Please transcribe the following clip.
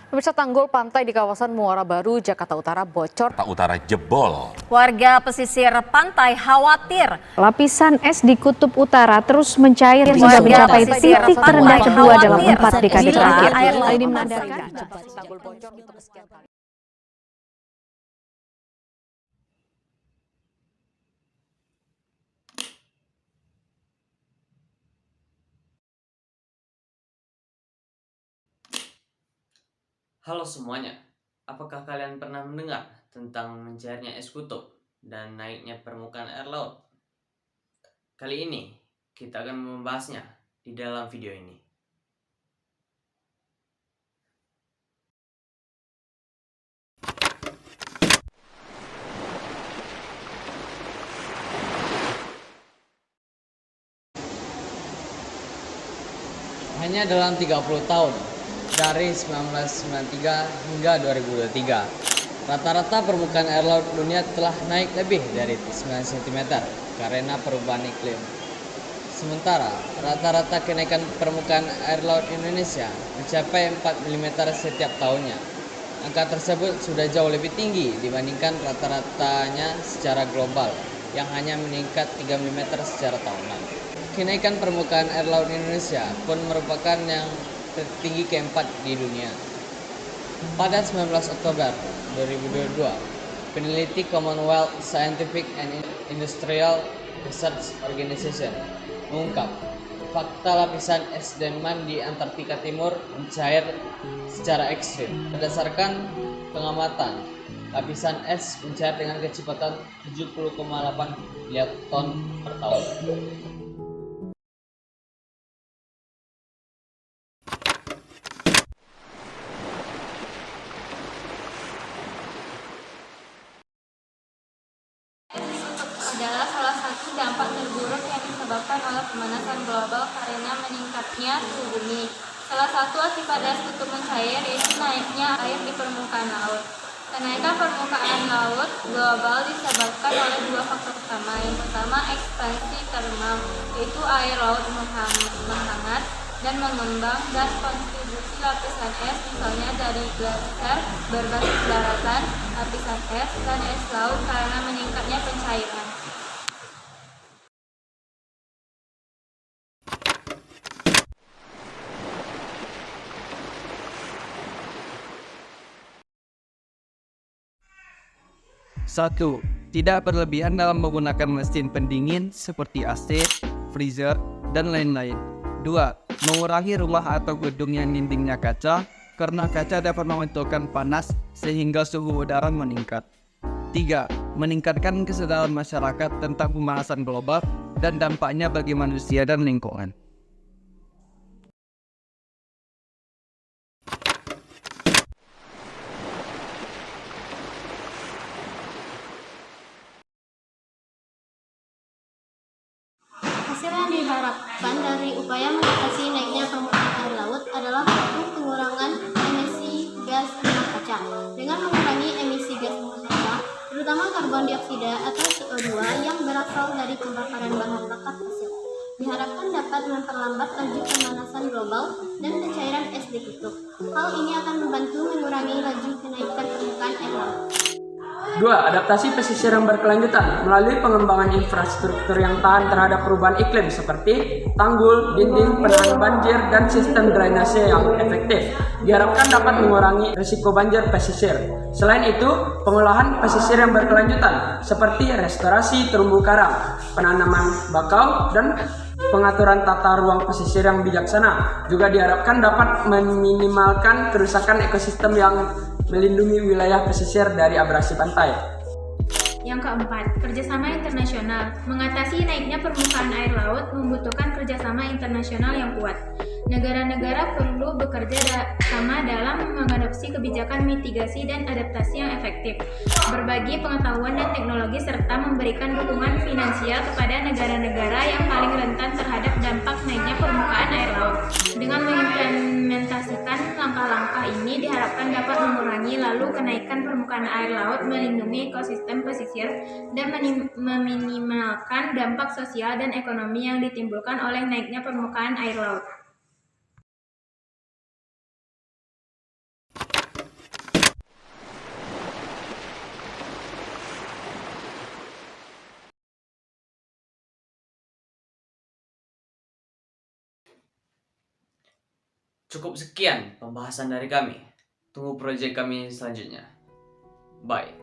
Pemirsa, tanggul pantai di kawasan Muara Baru, Jakarta Utara bocor. Jakarta Utara jebol. Warga pesisir pantai khawatir lapisan es di kutub utara terus mencair hingga mencapai titik terendah kedua dalam 4 dekade terakhir. Ini menandakan Tanggul bocor di kesekian kali. Halo semuanya, apakah kalian pernah mendengar tentang mencairnya es kutub dan naiknya permukaan air laut? Kali ini kita akan membahasnya di dalam video ini. Hanya dalam 30 tahun, dari 1993 hingga 2023, rata-rata permukaan air laut dunia telah naik lebih dari 9 cm karena perubahan iklim. Sementara, rata-rata kenaikan permukaan air laut Indonesia mencapai 4 mm setiap tahunnya. Angka tersebut sudah jauh lebih tinggi dibandingkan rata-ratanya secara global, yang hanya meningkat 3 mm secara tahunan. Kenaikan permukaan air laut Indonesia pun merupakan yang tertinggi keempat di dunia. Pada 19 Oktober 2022, peneliti Commonwealth Scientific and Industrial Research Organization mengungkap fakta lapisan es Denman di Antartika Timur mencair secara ekstrim. Berdasarkan pengamatan, lapisan es mencair dengan kecepatan 70,8 miliar ton per tahun. Adalah salah satu dampak terburuk yang disebabkan oleh pemanasan global karena meningkatnya suhu bumi. Salah satu akibat es kutub mencair yaitu naiknya air di permukaan laut. Kenaikan permukaan laut global disebabkan oleh dua faktor utama. Yang pertama, ekspansi termal, yaitu air laut menghangat dan mengembang, dan kontribusi lapisan es misalnya dari glaser berbasis daratan, lapisan es, dan es laut karena meningkatnya pencairan. Satu, tidak berlebihan dalam menggunakan mesin pendingin seperti AC, freezer, dan lain-lain. 2. Mengurangi rumah atau gedung yang dindingnya kaca, karena kaca dapat memantulkan panas sehingga suhu udara meningkat. 3. Meningkatkan kesadaran masyarakat tentang pemanasan global dan dampaknya bagi manusia dan lingkungan. Hasil yang diharapkan dari upaya mengatasi naiknya permukaan air laut adalah satu, pengurangan emisi gas rumah kaca. Dengan mengurangi emisi gas rumah kaca, terutama karbon dioksida atau CO2 yang berasal dari pembakaran bahan bakar fosil, diharapkan dapat memperlambat laju pemanasan global dan pencairan es di kutub. Hal ini akan membantu mengurangi laju kenaikan permukaan air laut. 2. Adaptasi pesisir yang berkelanjutan melalui pengembangan infrastruktur yang tahan terhadap perubahan iklim seperti tanggul, dinding, penahan banjir, dan sistem drainase yang efektif diharapkan dapat mengurangi risiko banjir pesisir. Selain itu, pengolahan pesisir yang berkelanjutan seperti restorasi terumbu karang, penanaman bakau, dan pengaturan tata ruang pesisir yang bijaksana juga diharapkan dapat meminimalkan kerusakan ekosistem yang melindungi wilayah pesisir dari abrasi pantai. Yang keempat, kerjasama internasional. Mengatasi naiknya permukaan air laut membutuhkan kerjasama internasional yang kuat. Negara-negara perlu bekerja sama dalam mengadopsi kebijakan mitigasi dan adaptasi yang efektif, berbagi pengetahuan dan teknologi, serta memberikan dukungan finansial kepada negara-negara yang paling rentan terhadap dampak naiknya permukaan air laut. Dengan mengimplementasikan langkah-langkah ini diharapkan dapat mengurangi lalu kenaikan permukaan air laut, melindungi ekosistem pesisir, dan meminimalkan dampak sosial dan ekonomi yang ditimbulkan oleh naiknya permukaan air laut. Cukup sekian pembahasan dari kami. Tunggu proyek kami selanjutnya. Bye.